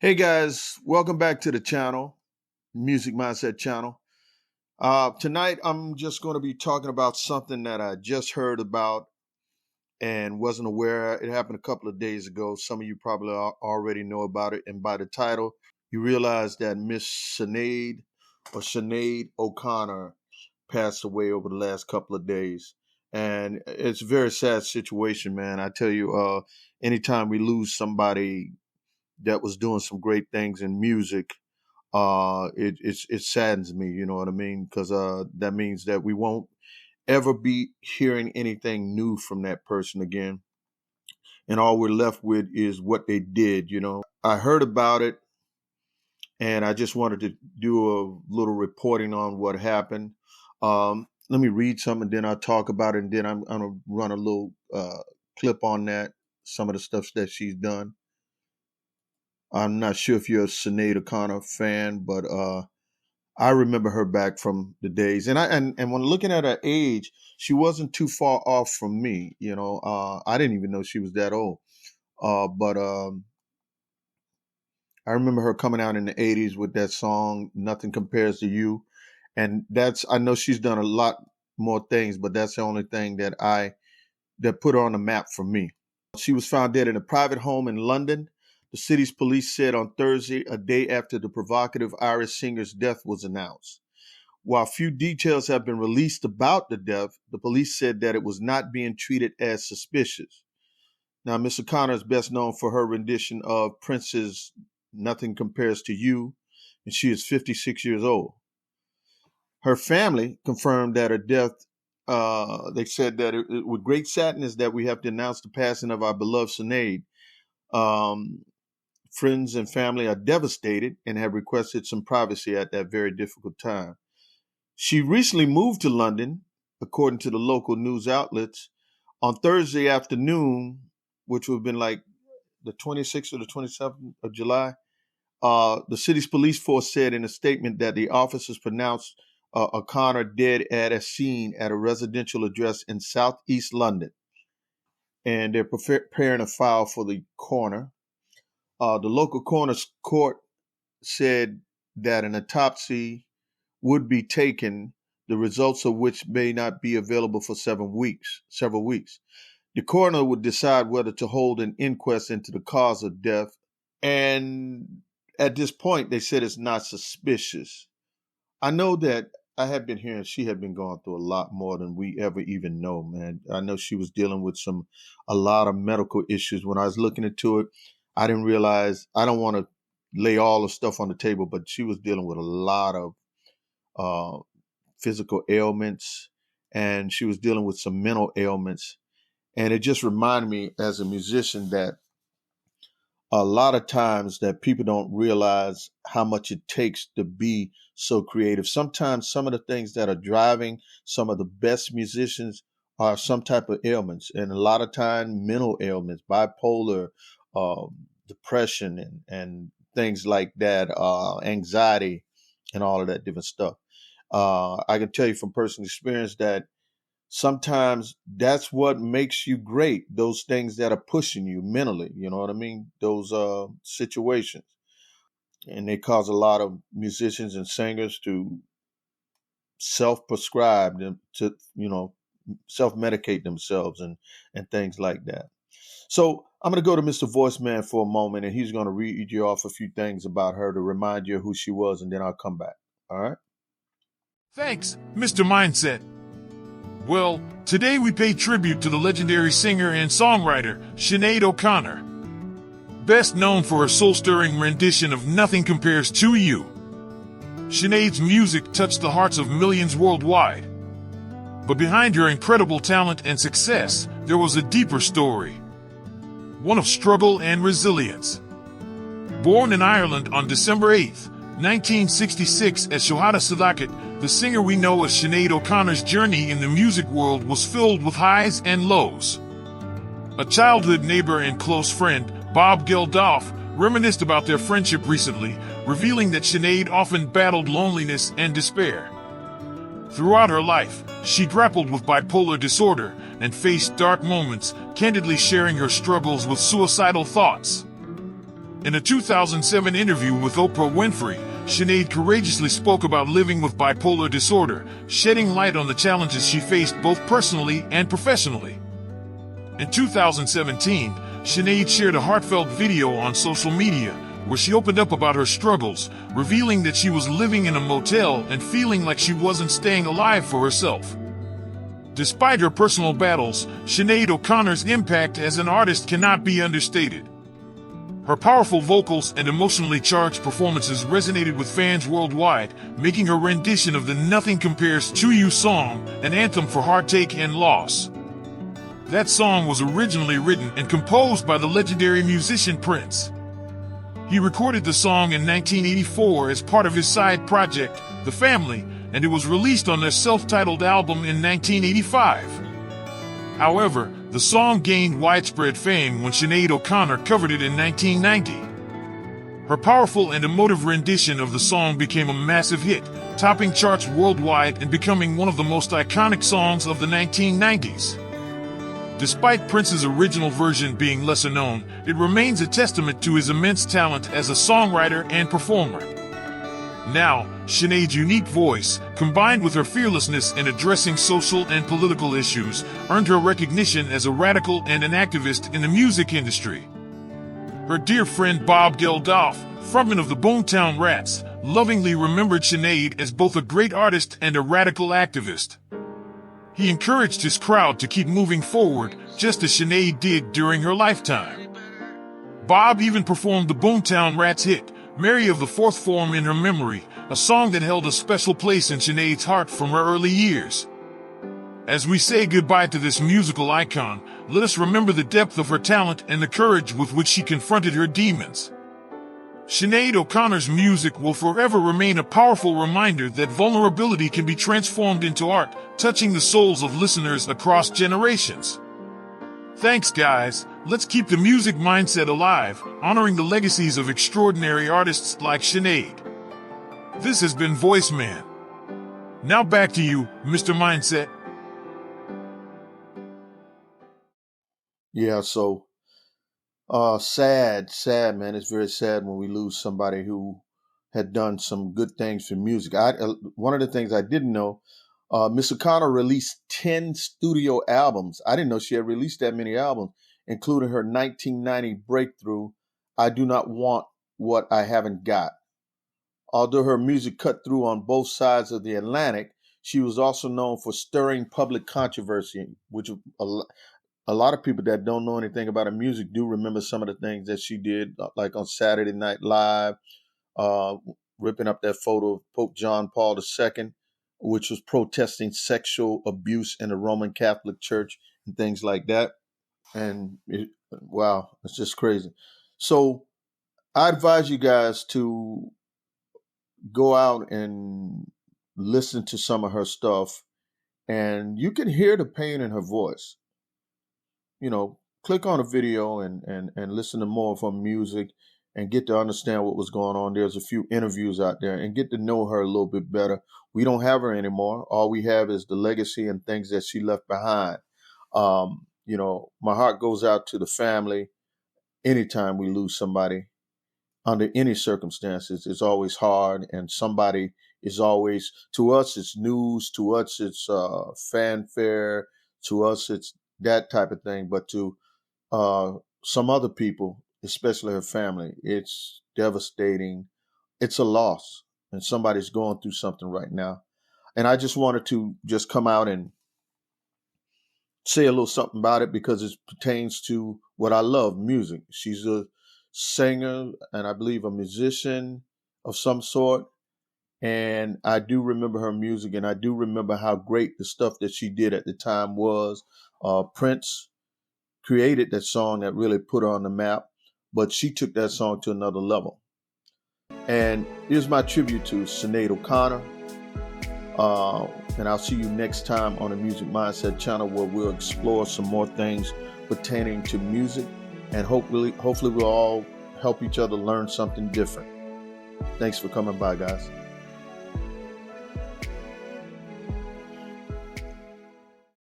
Hey guys, welcome back to the channel, Music Mindset channel. Tonight I'm just going to be talking about something that I just heard about and wasn't aware. It happened a couple of days ago. Some of you probably already know about it. And by the title, you realize that Miss Sinead O'Connor passed away over the last couple of days. And it's a very sad situation, man. I tell you, anytime we lose somebody that was doing some great things in music, it saddens me. You know what I mean? Because that means that we won't ever be hearing anything new from that person again, and all we're left with is what they did. I heard about it, and I just wanted to do a little reporting on what happened. Let me read some, and then I'll talk about it, and then I'm gonna run a little clip on that, some of the stuff that she's done. I'm not sure if you're a Sinead O'Connor fan, but I remember her back from the days. And when looking at her age, she wasn't too far off from me. I didn't even know she was that old. But I remember her coming out in the 80s with that song, Nothing Compares to You. And I know she's done a lot more things, but that's the only thing that put her on the map for me. She was found dead in a private home in London. The city's police said on Thursday, a day after the provocative Irish singer's death was announced. While few details have been released about the death, the police said that it was not being treated as suspicious. Now, Miss O'Connor is best known for her rendition of Prince's Nothing Compares to You, and she is 56 years old. Her family confirmed that her death, they said that with great sadness that we have to announce the passing of our beloved Sinead. Friends and family are devastated and have requested some privacy at that very difficult time. She recently moved to London, according to the local news outlets. On Thursday afternoon, which would have been like the 26th or the 27th of July, the city's police force said in a statement that the officers pronounced O'Connor dead at a scene at a residential address in southeast London. And they're preparing a file for the coroner. The local coroner's court said that an autopsy would be taken, the results of which may not be available for several weeks. The coroner would decide whether to hold an inquest into the cause of death. And at this point, they said it's not suspicious. I know that I have been hearing she had been going through a lot more than we ever even know, man. I know she was dealing with a lot of medical issues. When I was looking into it, I didn't realize, I don't want to lay all the stuff on the table, but she was dealing with a lot of physical ailments, and she was dealing with some mental ailments. And it just reminded me as a musician that a lot of times that people don't realize how much it takes to be so creative. Sometimes some of the things that are driving some of the best musicians are some type of ailments, and a lot of time mental ailments, bipolar, depression and things like that, anxiety and all of that different stuff. I can tell you from personal experience that sometimes that's what makes you great. Those things that are pushing you mentally, you know what I mean? Those situations. And they cause a lot of musicians and singers to self-prescribe them to, self-medicate themselves and things like that. So I'm going to go to Mr. Voiceman for a moment, and he's going to read you off a few things about her to remind you of who she was, and then I'll come back. All right? Thanks, Mr. Mindset. Well, today we pay tribute to the legendary singer and songwriter, Sinead O'Connor. Best known for her soul-stirring rendition of Nothing Compares to You. Sinead's music touched the hearts of millions worldwide. But behind her incredible talent and success, there was a deeper story. One of struggle and resilience. Born in Ireland on December 8, 1966 as Shohada Salakit, the singer we know as Sinead O'Connor's journey in the music world was filled with highs and lows. A childhood neighbor and close friend, Bob Geldof, reminisced about their friendship recently, revealing that Sinead often battled loneliness and despair. Throughout her life, she grappled with bipolar disorder and faced dark moments, candidly sharing her struggles with suicidal thoughts. In a 2007 interview with Oprah Winfrey, Sinead courageously spoke about living with bipolar disorder, shedding light on the challenges she faced both personally and professionally. In 2017, Sinead shared a heartfelt video on social media where she opened up about her struggles, revealing that she was living in a motel and feeling like she wasn't staying alive for herself. Despite her personal battles, Sinead O'Connor's impact as an artist cannot be understated. Her powerful vocals and emotionally charged performances resonated with fans worldwide, making her rendition of the Nothing Compares to You song an anthem for heartache and loss. That song was originally written and composed by the legendary musician Prince. He recorded the song in 1984 as part of his side project, The Family, and it was released on their self-titled album in 1985. However, the song gained widespread fame when Sinead O'Connor covered it in 1990. Her powerful and emotive rendition of the song became a massive hit, topping charts worldwide and becoming one of the most iconic songs of the 1990s. Despite Prince's original version being lesser known, it remains a testament to his immense talent as a songwriter and performer. Now, Sinead's unique voice, combined with her fearlessness in addressing social and political issues, earned her recognition as a radical and an activist in the music industry. Her dear friend Bob Geldof, frontman of the Boomtown Rats, lovingly remembered Sinead as both a great artist and a radical activist. He encouraged his crowd to keep moving forward, just as Sinead did during her lifetime. Bob even performed the Boomtown Rats hit, Mary of the Fourth Form in her memory, a song that held a special place in Sinead's heart from her early years. As we say goodbye to this musical icon, let us remember the depth of her talent and the courage with which she confronted her demons. Sinead O'Connor's music will forever remain a powerful reminder that vulnerability can be transformed into art, touching the souls of listeners across generations. Thanks, guys. Let's keep the music mindset alive, honoring the legacies of extraordinary artists like Sinead. This has been Voice Man. Now back to you, Mr. Mindset. Yeah, so sad, man. It's very sad when we lose somebody who had done some good things for music. One of the things I didn't know, Miss O'Connor released 10 studio albums. I didn't know she had released that many albums, including her 1990 breakthrough, I Do Not Want What I Haven't Got. Although her music cut through on both sides of the Atlantic, she was also known for stirring public controversy, which a lot of people that don't know anything about her music do remember some of the things that she did, like on Saturday Night Live, ripping up that photo of Pope John Paul II, which was protesting sexual abuse in the Roman Catholic Church and things like that. And wow, it's just crazy. So I advise you guys to go out and listen to some of her stuff, and you can hear the pain in her voice. You know, click on a video and listen to more of her music and get to understand what was going on. There's a few interviews out there and get to know her a little bit better. We don't have her anymore. All we have is the legacy and things that she left behind. You know, my heart goes out to the family anytime we lose somebody under any circumstances. It's always hard, and somebody is always, to us, it's news, to us, it's fanfare, to us, it's that type of thing. But to some other people, especially her family, it's devastating. It's a loss, and somebody's going through something right now. And I just wanted to just come out and say a little something about it because it pertains to what I love, music. She's a singer and I believe a musician of some sort. And I do remember her music, and I do remember how great the stuff that she did at the time was. Prince created that song that really put her on the map, but she took that song to another level. And here's my tribute to Sinead O'Connor. And I'll see you next time on the Music Mindset channel, where we'll explore some more things pertaining to music, and hopefully we'll all help each other learn something different. Thanks for coming by, guys.